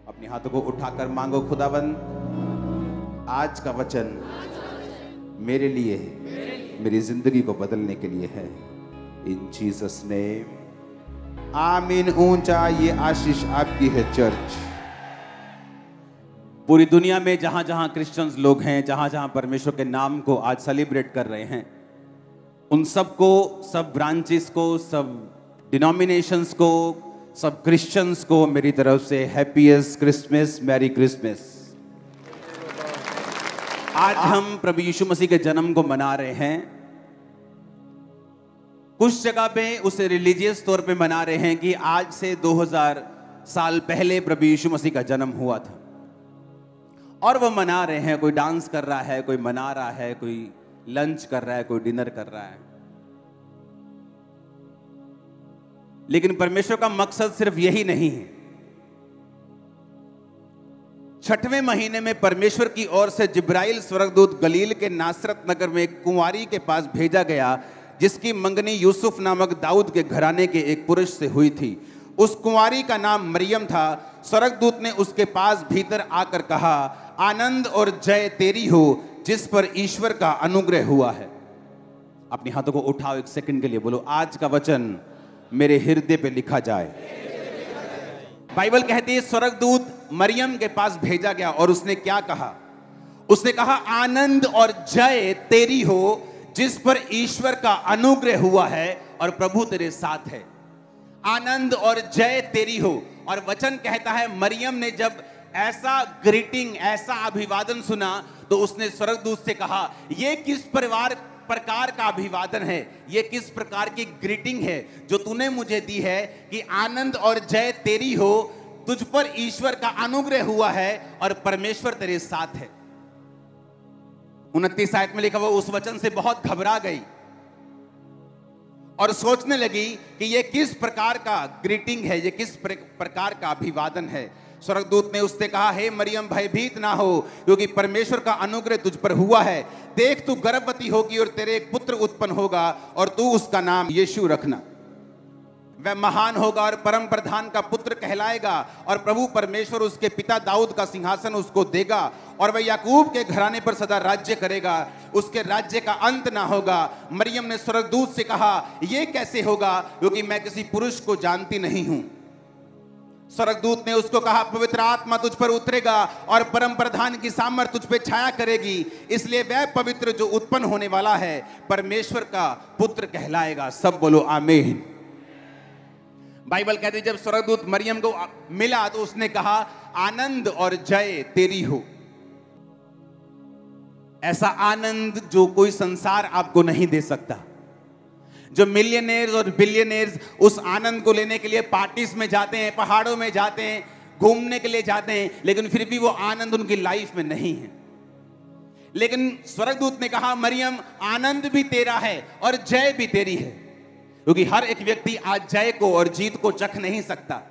अपने हाथों को उठाकर मांगो, खुदाबंद आज का वचन मेरे लिए, मेरी जिंदगी को बदलने के लिए है। इन जीसस नेम आमीन। ऊंचा ये आशीष आपकी है चर्च। पूरी दुनिया में जहां जहां क्रिश्चियंस लोग हैं, जहां जहां परमेश्वर के नाम को आज सेलिब्रेट कर रहे हैं, उन सबको, सब ब्रांचेस को, सब डिनोमिनेशंस को, सब क्रिश्चियंस को मेरी तरफ से हैप्पीएस्ट क्रिसमस, मैरी क्रिसमस। आज हम प्रभु यीशु मसीह के जन्म को मना रहे हैं। कुछ जगह पे उसे रिलीजियस तौर पे मना रहे हैं कि आज से 2000 साल पहले प्रभु यीशु मसीह का जन्म हुआ था, और वो मना रहे हैं। कोई डांस कर रहा है, कोई मना रहा है, कोई लंच कर रहा है, कोई डिनर कर रहा है। लेकिन परमेश्वर का मकसद सिर्फ यही नहीं है। 6वें महीने में परमेश्वर की ओर से जिब्राइल स्वर्गदूत गलील के नासरत नगर में एक कुंवारी के पास भेजा गया, जिसकी मंगनी यूसुफ नामक दाऊद के घराने के एक पुरुष से हुई थी। उस कुंवारी का नाम मरियम था। स्वर्गदूत ने उसके पास भीतर आकर कहा, आनंद और जय तेरी हो, जिस पर ईश्वर का अनुग्रह हुआ है। अपने हाथों को उठाओ, एक सेकंड के लिए बोलो, आज का वचन मेरे हृदय पे लिखा जाए। बाइबल कहती है स्वर्गदूत मरियम के पास भेजा गया, और उसने क्या कहा? उसने कहा, आनंद और जय तेरी हो, जिस पर ईश्वर का अनुग्रह हुआ है और प्रभु तेरे साथ है। आनंद और जय तेरी हो। और वचन कहता है मरियम ने जब ऐसा ग्रीटिंग, ऐसा अभिवादन सुना, तो उसने स्वर्गदूत से कहा, यह किस प्रकार का अभिवादन है, यह किस प्रकार की ग्रीटिंग है जो तूने मुझे दी है कि आनंद और जय तेरी हो, तुझ पर ईश्वर का अनुग्रह हुआ है और परमेश्वर तेरे साथ है। 29 आयत में लिखा, वो उस वचन से बहुत घबरा गई और सोचने लगी कि यह किस प्रकार का ग्रीटिंग है, यह किस प्रकार का अभिवादन है। स्वर्गदूत ने उससे कहा, हे मरियम, भयभीत ना हो, क्योंकि परमेश्वर का अनुग्रह तुझ पर हुआ है। देख, तू गर्भवती होगी और तेरे एक पुत्र उत्पन्न होगा, और तू उसका नाम यीशु रखना। वह महान होगा और परम प्रधान का पुत्र कहलाएगा, और प्रभु परमेश्वर उसके पिता दाऊद का सिंहासन उसको देगा, और वह याकूब के घराने पर सदा राज्य करेगा। उसके राज्य का अंत ना होगा। मरियम ने स्वर्गदूत से कहा, यह कैसे होगा, क्योंकि मैं किसी पुरुष को जानती नहीं हूं। स्वर्गदूत ने उसको कहा, पवित्र आत्मा तुझ पर उतरेगा और परम प्रधान की सामर्थ तुझ पे छाया करेगी, इसलिए वह पवित्र जो उत्पन्न होने वाला है परमेश्वर का पुत्र कहलाएगा। सब बोलो आमीन। बाइबल कहती है जब स्वर्गदूत मरियम को मिला तो उसने कहा, आनंद और जय तेरी हो। ऐसा आनंद जो कोई संसार आपको नहीं दे सकता। जो मिलियनेयर्स और बिलियनेयर्स उस आनंद को लेने के लिए पार्टीज में जाते हैं, पहाड़ों में जाते हैं, घूमने के लिए जाते हैं, लेकिन फिर भी वो आनंद उनकी लाइफ में नहीं है। लेकिन स्वर्गदूत ने कहा, मरियम, आनंद भी तेरा है और जय भी तेरी है, क्योंकि हर एक व्यक्ति आज जय को और जीत को चख नहीं सकता।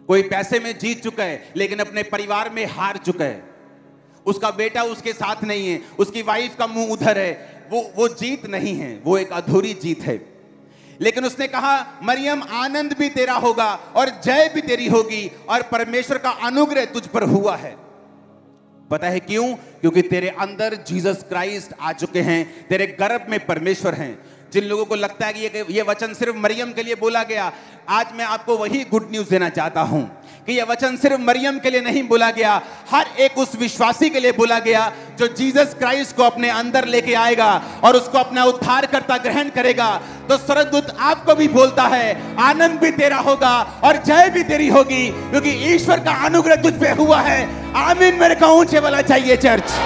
कोई पैसे में जीत चुका है, लेकिन अपने परिवार में हार चुका है। उसका बेटा उसके साथ नहीं है, उसकी वाइफ का मुंह उधर है, वो जीत नहीं है, वो एक अधूरी जीत है। लेकिन उसने कहा, मरियम, आनंद भी तेरा होगा और जय भी तेरी होगी, और परमेश्वर का अनुग्रह तुझ पर हुआ है। पता है क्यों? क्योंकि तेरे अंदर जीसस क्राइस्ट आ चुके हैं, तेरे गर्भ में परमेश्वर हैं। जिन लोगों को लगता है कि ये वचन सिर्फ मरियम के लिए बोला गया, आज मैं आपको वही गुड न्यूज देना चाहता हूं कि यह वचन सिर्फ मरियम के लिए नहीं बोला गया, हर एक उस विश्वासी के लिए बोला गया जो जीसस क्राइस्ट को अपने अंदर लेके आएगा और उसको अपना उद्धारकर्ता ग्रहण करेगा। तो स्वर्गदूत आपको भी बोलता है, आनंद भी तेरा होगा और जय भी तेरी होगी, क्योंकि ईश्वर का अनुग्रह तुझ पे हुआ है। आमीन मेरे को ऊंचे वाला चाहिए चर्च।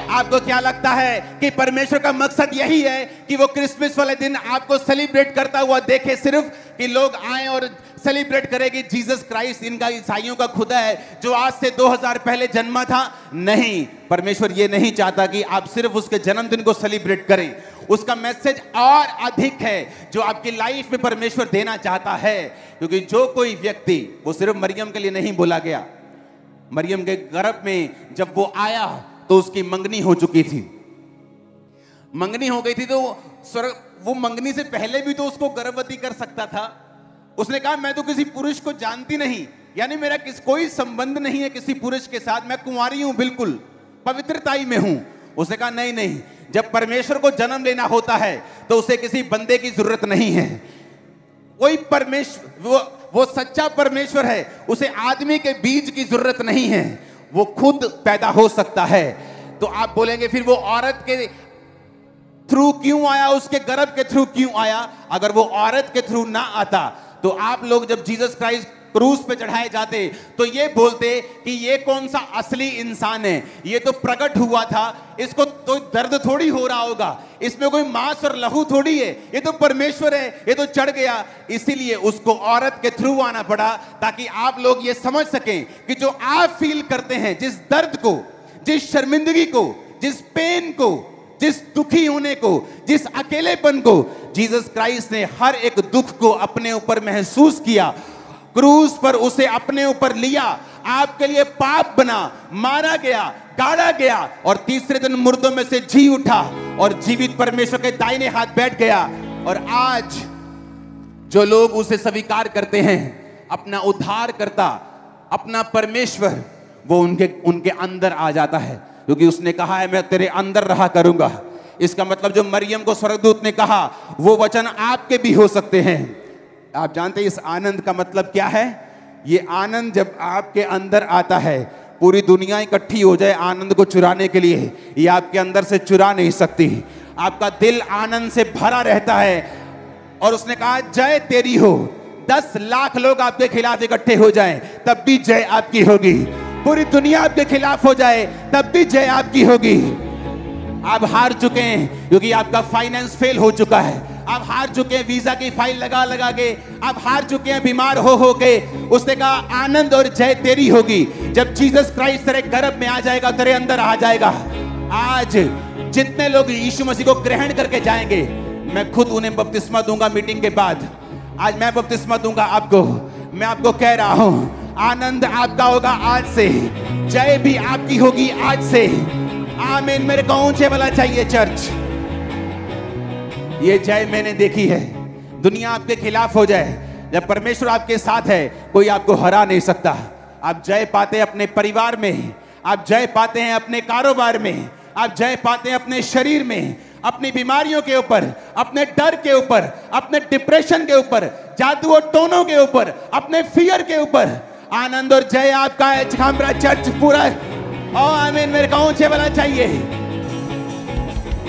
आपको क्या लगता है कि परमेश्वर का मकसद यही है कि वो क्रिसमस वाले दिन आपको सेलिब्रेट करता हुआ देखे, सिर्फ कि लोग आए और सेलिब्रेट करेंगे जीसस क्राइस्ट इनका, ईसाइयों का खुदा है जो आज से 2000 पहले जन्मा था? नहीं, परमेश्वर ये नहीं चाहता कि आप सिर्फ उसके जन्मदिन को सेलिब्रेट करें। उसका मैसेज और अधिक है जो आपकी लाइफ में परमेश्वर देना चाहता है, क्योंकि जो कोई व्यक्ति, वो सिर्फ मरियम के लिए नहीं बोला गया। मरियम के गर्भ में जब वो आया तो उसकी मंगनी हो चुकी थी, मंगनी हो गई थी, तो वो मंगनी से पहले भी तो उसको गर्भवती कर सकता था। उसने कहा, मैं तो किसी पुरुष को जानती नहीं, यानी मेरा कोई संबंध नहीं है किसी पुरुष के साथ, मैं कुंवारी हूं, बिल्कुल पवित्रताई में हूं। उसने कहा नहीं नहीं, जब परमेश्वर को जन्म लेना होता है तो उसे किसी बंदे की जरूरत नहीं है। कोई परमेश्वर, वो सच्चा परमेश्वर है, उसे आदमी के बीज की जरूरत नहीं है, वो खुद पैदा हो सकता है। तो आप बोलेंगे फिर वो औरत के थ्रू क्यों आया, उसके गर्भ के थ्रू क्यों आया? अगर वो औरत के थ्रू ना आता तो आप लोग जब जीसस क्राइस्ट क्रूस पे चढ़ाए जाते तो ये बोलते कि ये कौन सा असली इंसान है, ये तो प्रकट हुआ था, इसको तो दर्द थोड़ी हो रहा होगा, इसमें कोई मांस और लहू थोड़ी है, ये तो परमेश्वर है, ये तो चढ़ गया। इसीलिए उसको औरत के थ्रू आना पड़ा, ताकि आप लोग ये समझ सकें कि जो आप फील करते हैं, जिस दर्द को, जिस शर्मिंदगी को, जिस पेन को, जिस दुखी होने को, जिस अकेलेपन को, जीसस क्राइस्ट ने हर एक दुख को अपने ऊपर महसूस किया, क्रूस पर उसे अपने ऊपर लिया, आपके लिए पाप बना, मारा गया, गाड़ा गया और तीसरे दिन मुर्दों में से जी उठा और जीवित परमेश्वर के दाहिने हाथ बैठ गया। और आज जो लोग उसे स्वीकार करते हैं, अपना उद्धार करता, अपना परमेश्वर, वो उनके अंदर आ जाता है, क्योंकि उसने कहा है मैं तेरे अंदर रहा करूंगा। इसका मतलब जो मरियम को स्वर्गदूत ने कहा वो वचन आपके भी हो सकते हैं। आप जानते हैं इस आनंद का मतलब क्या है? ये आनंद जब आपके अंदर आता है, पूरी दुनिया इकट्ठी हो जाए आनंद को चुराने के लिए, ये आपके अंदर से चुरा नहीं सकती। आपका दिल आनंद से भरा रहता है। और उसने कहा जय तेरी हो, 10 लाख लोग आपके खिलाफ इकट्ठे हो जाएं तब भी जय आपकी होगी। पूरी दुनिया आपके खिलाफ हो जाए तब भी जय आपकी होगी। आप हार चुके हैं क्योंकि आपका फाइनेंस फेल हो चुका है, आप हार चुके हैं वीजा की फाइल लगा लगा के, आप हार चुके हैं बीमार हो के। उसने कहा आनंद और जय तेरी होगी जब जीसस क्राइस्ट तेरे गर्भ में आ जाएगा, तेरे अंदर आ जाएगा। आज जितने लोग यीशु मसीह को ग्रहण करके जाएंगे, मैं खुद उन्हें बपतिस्मा दूंगा मीटिंग के बाद। आज मैं बपतिस्मा दूंगा आपको। मैं आपको कह रहा हूं आनंद आपका होगा आज से, जय भी आपकी होगी आज से। आमीन। मेरे को ऊंचे वाला चाहिए चर्च। ये जय मैंने देखी है। दुनिया आपके खिलाफ हो जाए, जब परमेश्वर आपके साथ है कोई आपको हरा नहीं सकता। आप जय पाते हैं अपने परिवार में, आप जय पाते हैं अपने कारोबार में, आप जय पाते हैं अपने शरीर में, अपनी बीमारियों के ऊपर, अपने डर के ऊपर, अपने डिप्रेशन के ऊपर, जादू और टोनों के ऊपर, अपने फियर के ऊपर। आनंद और जय आपका है। छामरा चर्च पूरा। ओ आमीन। मेरे को ऊंचे वाला चाहिए।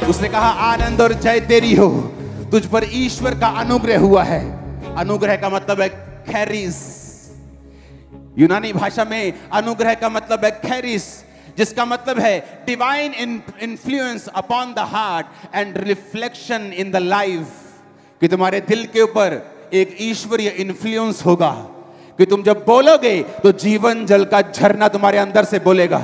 उसने कहा आनंद और जय तेरी हो, तुझ पर ईश्वर का अनुग्रह हुआ है। अनुग्रह का मतलब है खैरिस। यूनानी भाषा में अनुग्रह का मतलब है खैरिस, जिसका मतलब है divine influence upon the heart and reflection in the life. कि तुम्हारे दिल के ऊपर एक ईश्वरीय इन्फ्लुएंस होगा कि तुम जब बोलोगे तो जीवन जल का झरना तुम्हारे अंदर से बोलेगा।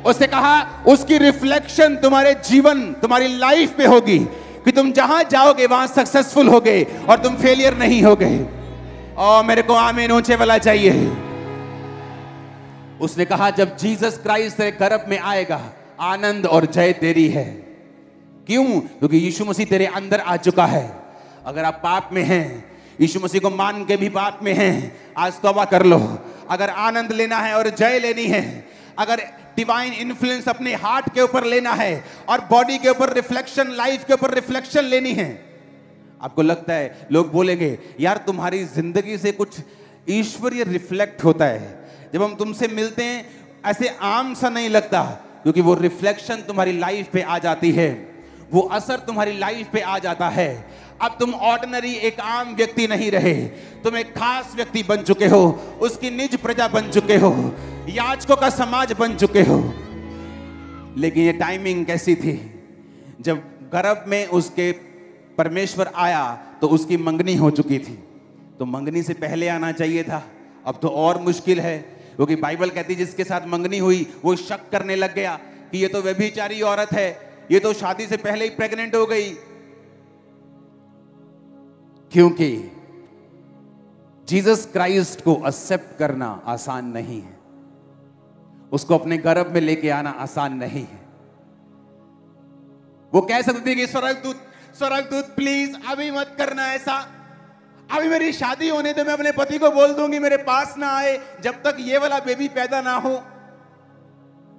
उसने कहा उसकी रिफ्लेक्शन तुम्हारे जीवन, तुम्हारी लाइफ पे होगी कि तुम जहां जाओगे वहां सक्सेसफुल होगे और तुम फेलियर नहीं होगे। और मेरे को आमीन ऊंचे वाला चाहिए। उसने कहा जब जीसस क्राइस्ट तेरे गर्भ में आएगा, आनंद और जय तेरी है। क्यों? क्योंकि यीशु मसीह तेरे अंदर आ चुका है। अगर आप पाप में हैं, यीशु मसीह को मान के भी पाप में हैं, आज तौबा कर लो। अगर आनंद लेना है और जय लेनी है, अगर डिवाइन इन्फ्लुएंस अपने हार्ट के ऊपर लेना है और बॉडी के ऊपर रिफ्लेक्शन, लाइफ के ऊपर रिफ्लेक्शन लेनी है, आपको लगता है लोग बोलेंगे यार तुम्हारी जिंदगी से कुछ ईश्वरीय रिफ्लेक्ट होता है। जब हम तुमसे मिलते हैं ऐसे आम सा नहीं लगता, क्योंकि वो रिफ्लेक्शन तुम्हारी लाइफ पे आ जाती है, वो असर तुम्हारी लाइफ पे आ जाता है। अब तुम ऑर्डिनरी एक आम व्यक्ति नहीं रहे, तुम एक खास व्यक्ति बन चुके हो, उसकी निज प्रजा बन चुके हो, याजकों का समाज बन चुके हो। लेकिन ये टाइमिंग कैसी थी? जब गर्भ में उसके परमेश्वर आया तो उसकी मंगनी हो चुकी थी। तो मंगनी से पहले आना चाहिए था। अब तो और मुश्किल है, क्योंकि बाइबल कहती जिसके साथ मंगनी हुई वो शक करने लग गया कि ये तो व्यभिचारी औरत है, ये तो शादी से पहले ही प्रेग्नेंट हो गई। क्योंकि जीसस क्राइस्ट को एक्सेप्ट करना आसान नहीं है, उसको अपने गर्भ में लेके आना आसान नहीं है। वो कह सकती थी कि स्वर्गदूत प्लीज अभी मत करना ऐसा, अभी मेरी शादी होने तो मैं अपने पति को बोल दूंगी मेरे पास ना आए जब तक ये वाला बेबी पैदा ना हो।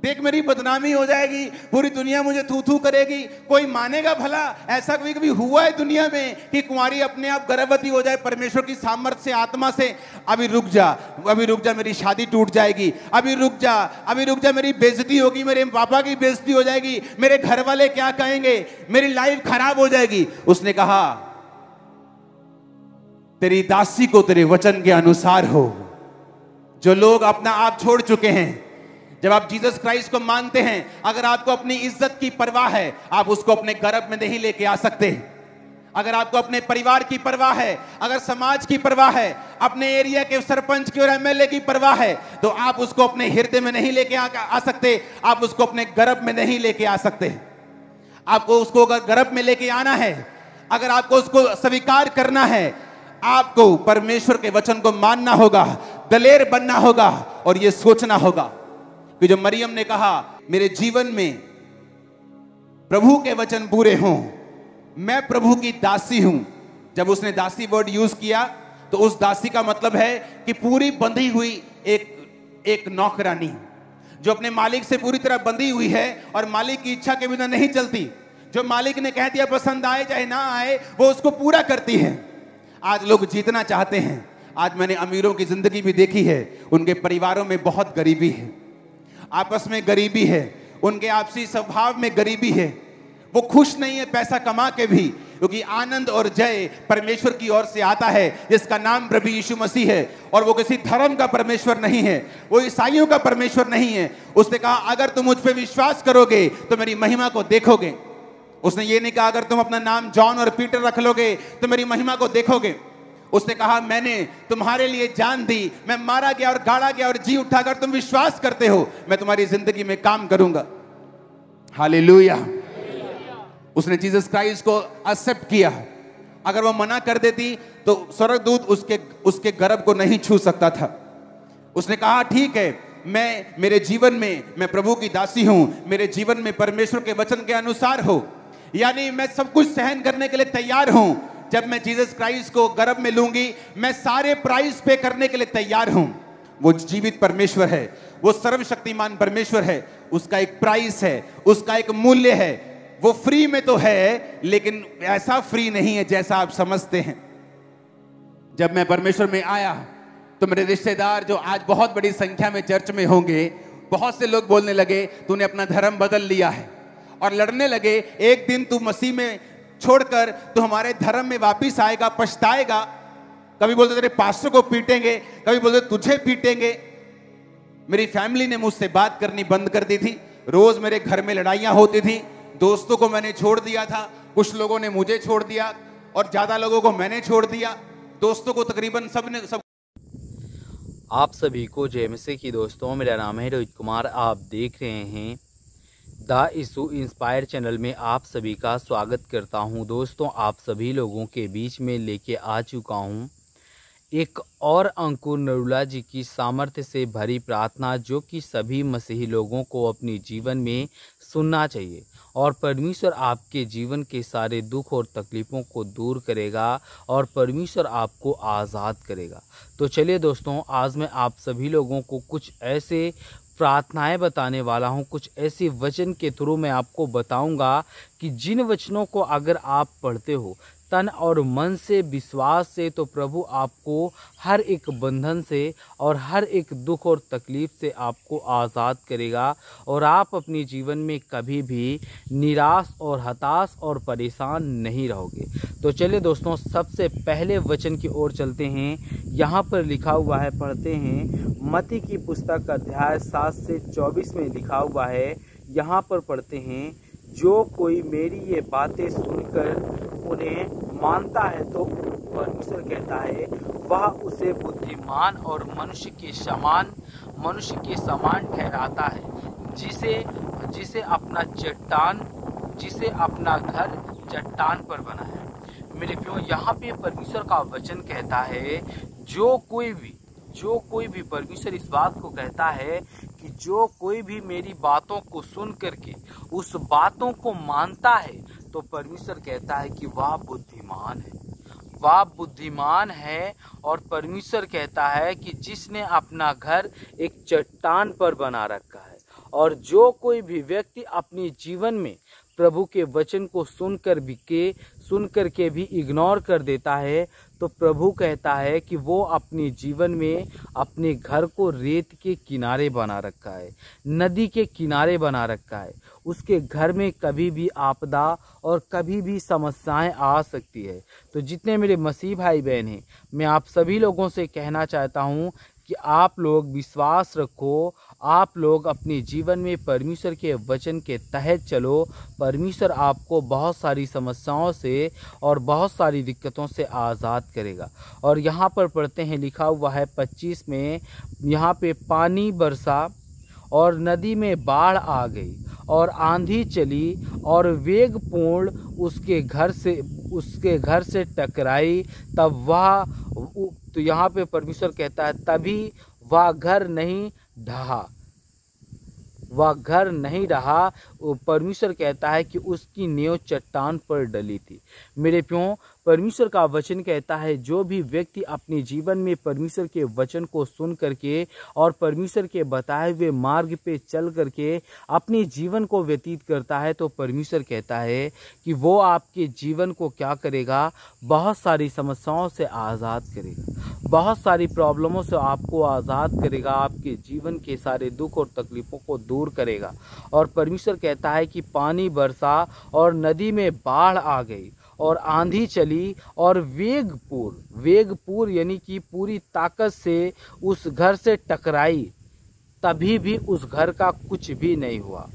देख मेरी बदनामी हो जाएगी, पूरी दुनिया मुझे थू थू करेगी, कोई मानेगा भला? ऐसा कभी कभी हुआ है दुनिया में कि कुंवारी अपने आप गर्भवती हो जाए परमेश्वर की सामर्थ्य से, आत्मा से? अभी रुक जा, अभी रुक जा, मेरी शादी टूट जाएगी, अभी रुक जा, अभी रुक जा, मेरी बेइज्जती होगी, मेरे पापा की बेइज्जती हो जाएगी, मेरे घर वाले क्या कहेंगे, मेरी लाइफ खराब हो जाएगी। उसने कहा तेरी दासी को तेरे वचन के अनुसार हो। जो लोग अपना आप छोड़ चुके हैं, जब आप जीसस क्राइस्ट को मानते हैं, अगर आपको अपनी इज्जत की परवाह है, आप उसको अपने गर्भ में नहीं लेके आ सकते। अगर आपको अपने परिवार की परवाह है, अगर समाज की परवाह है, अपने एरिया के सरपंच की और एमएलए की परवाह है, तो आप उसको अपने हृदय में नहीं लेके आ सकते, आप उसको अपने गर्भ में नहीं लेके आ सकते। आपको उसको अगर गर्भ में लेके आना है, अगर आपको उसको स्वीकार करना है, आपको परमेश्वर के वचन को मानना होगा, दलेर बनना होगा और यह सोचना होगा कि जो मरियम ने कहा मेरे जीवन में प्रभु के वचन पूरे हों, मैं प्रभु की दासी हूं। जब उसने दासी वर्ड यूज किया तो उस दासी का मतलब है कि पूरी बंधी हुई एक नौकरानी जो अपने मालिक से पूरी तरह बंधी हुई है और मालिक की इच्छा के बिना नहीं चलती। जो मालिक ने कह दिया पसंद आए चाहे ना आए, वो उसको पूरा करती है। आज लोग जीतना चाहते हैं। आज मैंने अमीरों की जिंदगी भी देखी है, उनके परिवारों में बहुत गरीबी है, आपस में गरीबी है, उनके आपसी स्वभाव में गरीबी है, वो खुश नहीं है पैसा कमा के भी, क्योंकि आनंद और जय परमेश्वर की ओर से आता है जिसका नाम प्रभु यीशु मसीह है। और वो किसी धर्म का परमेश्वर नहीं है, वो ईसाइयों का परमेश्वर नहीं है। उसने कहा अगर तुम मुझ पे विश्वास करोगे तो मेरी महिमा को देखोगे। उसने ये नहीं कहा अगर तुम अपना नाम जॉन और पीटर रख लोगे तो मेरी महिमा को देखोगे। उसने कहा मैंने तुम्हारे लिए जान दी, मैं मारा गया और गाड़ा गया और जी उठा। अगर तुम विश्वास करते हो मैं तुम्हारी जिंदगी में काम करूंगा। हालेलुया। उसने जीसस क्राइस्ट को एक्सेप्ट किया। अगर वो मना कर देती तो स्वर्गदूत उसके गर्भ को नहीं छू सकता था। उसने कहा ठीक है, मेरे जीवन में मैं प्रभु की दासी हूं, मेरे जीवन में परमेश्वर के वचन के अनुसार हो, यानी मैं सब कुछ सहन करने के लिए तैयार हूं। जब मैं जीसस क्राइस्ट को गर्भ में लूंगी, मैं सारे प्राइस पे करने के लिए तैयार हूं। वो जीवित परमेश्वर है, वो सर्वशक्तिमान परमेश्वर है, उसका एक प्राइस है, उसका एक मूल्य है। वो फ्री में तो है लेकिन ऐसा फ्री नहीं है जैसा आप समझते हैं। जब मैं परमेश्वर में आया तो मेरे रिश्तेदार जो आज बहुत बड़ी संख्या में चर्च में होंगे, बहुत से लोग बोलने लगे तूने अपना धर्म बदल लिया है, और लड़ने लगे एक दिन तू मसीह में छोड़कर तू हमारे धर्म में वापिस आएगा, पछताएगा। कभी बोलते तेरे पास्टर को पीटेंगे, कभी बोलते तुझे पीटेंगे। मेरी फैमिली ने मुझसे बात करनी बंद कर दी थी। रोज मेरे घर में लड़ाइयां होती थी। दोस्तों को मैंने छोड़ दिया था, कुछ लोगों ने मुझे छोड़ दिया और ज्यादा लोगों को मैंने छोड़ दिया। दोस्तों को तकरीबन सब आप सभी को जय मसीह की दोस्तों, मेरा नाम है रोहित कुमार। आप देख रहे हैं द इशू इंस्पायर चैनल में आप सभी का स्वागत करता हूं। दोस्तों आप सभी लोगों के बीच में लेके आ चुका हूं एक और अंकुर नरूला जी की सामर्थ्य से भरी प्रार्थना, जो कि सभी मसीही लोगों को अपने जीवन में सुनना चाहिए और परमेश्वर आपके जीवन के सारे दुख और तकलीफ़ों को दूर करेगा और परमेश्वर आपको आज़ाद करेगा। तो चलिए दोस्तों, आज मैं आप सभी लोगों को कुछ ऐसे प्रार्थनाएं बताने वाला हूं, कुछ ऐसे वचन के थ्रू मैं आपको बताऊंगा कि जिन वचनों को अगर आप पढ़ते हो तन और मन से, विश्वास से, तो प्रभु आपको हर एक बंधन से और हर एक दुख और तकलीफ़ से आपको आज़ाद करेगा और आप अपने जीवन में कभी भी निराश और हताश और परेशान नहीं रहोगे। तो चलिए दोस्तों, सबसे पहले वचन की ओर चलते हैं। यहाँ पर लिखा हुआ है, पढ़ते हैं। मत्ती की पुस्तक अध्याय 7 से 24 में लिखा हुआ है। यहाँ पर पढ़ते हैं, जो कोई मेरी ये बातें सुनकर उन्हें मानता है तो परमेश्वर कहता है वह उसे बुद्धिमान और मनुष्य के समान ठहराता है, जिसे अपना घर चट्टान पर बना है। मेरे प्रियो, यहाँ पे परमेश्वर का वचन कहता है जो कोई भी परमेश्वर इस बात को कहता है कि जो कोई भी मेरी बातों को सुन करके उस बातों को मानता है तो परमेश्वर कहता है कि वह बुद्धिमान है, वह बुद्धिमान है। और परमेश्वर कहता है कि जिसने अपना घर एक चट्टान पर बना रखा है। और जो कोई भी व्यक्ति अपने जीवन में प्रभु के वचन को सुनकर के भी इग्नोर कर देता है, तो प्रभु कहता है कि वो अपने जीवन में अपने घर को रेत के किनारे बना रखा है, नदी के किनारे बना रखा है। उसके घर में कभी भी आपदा और कभी भी समस्याएं आ सकती है। तो जितने मेरे मसीह भाई बहन हैं, मैं आप सभी लोगों से कहना चाहता हूं कि आप लोग विश्वास रखो, आप लोग अपने जीवन में परमेश्वर के वचन के तहत चलो। परमेश्वर आपको बहुत सारी समस्याओं से और बहुत सारी दिक्कतों से आज़ाद करेगा। और यहाँ पर पढ़ते हैं, लिखा हुआ है 25 में, यहाँ पे पानी बरसा और नदी में बाढ़ आ गई और आंधी चली और वेगपूर्ण उसके घर से टकराई। तब वह, तो यहाँ पे परमेश्वर कहता है तभी वह घर नहीं ढहा। परमेश्वर कहता है कि उसकी नींव चट्टान पर डली थी। मेरे प्यारों, परमेश्वर का वचन कहता है जो भी व्यक्ति अपने जीवन में परमेश्वर के वचन को सुन करके और परमेश्वर के बताए हुए मार्ग पे चल करके अपने जीवन को व्यतीत करता है, तो परमेश्वर कहता है कि वो आपके जीवन को क्या करेगा, बहुत सारी समस्याओं से आज़ाद करेगा, बहुत सारी प्रॉब्लमों से आपको आज़ाद करेगा, आपके जीवन के सारे दुख और तकलीफ़ों को दूर करेगा। और परमेश्वर कहता है कि पानी बरसा और नदी में बाढ़ आ गई और आंधी चली और वेगपूर्ण यानी कि पूरी ताकत से उस घर से टकराई। तभी भी उस घर का कुछ भी नहीं हुआ,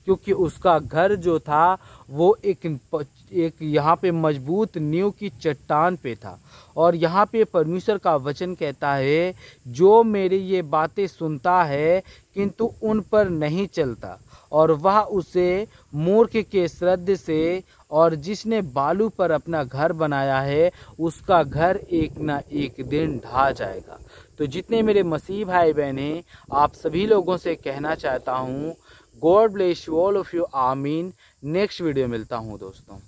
क्योंकि उसका घर जो था वो एक यहाँ पे मजबूत नींव की चट्टान पे था। और यहाँ पे परमेश्वर का वचन कहता है जो मेरी ये बातें सुनता है किंतु उन पर नहीं चलता, और वह उसे मूर्ख के श्रद्धा से, और जिसने बालू पर अपना घर बनाया है उसका घर एक ना एक दिन ढह जाएगा। तो जितने मेरे मसीह भाई बहन हैं, आप सभी लोगों से कहना चाहता हूँ, God bless you all of you, आमीन। नेक्स्ट वीडियो मिलता हूँ दोस्तों।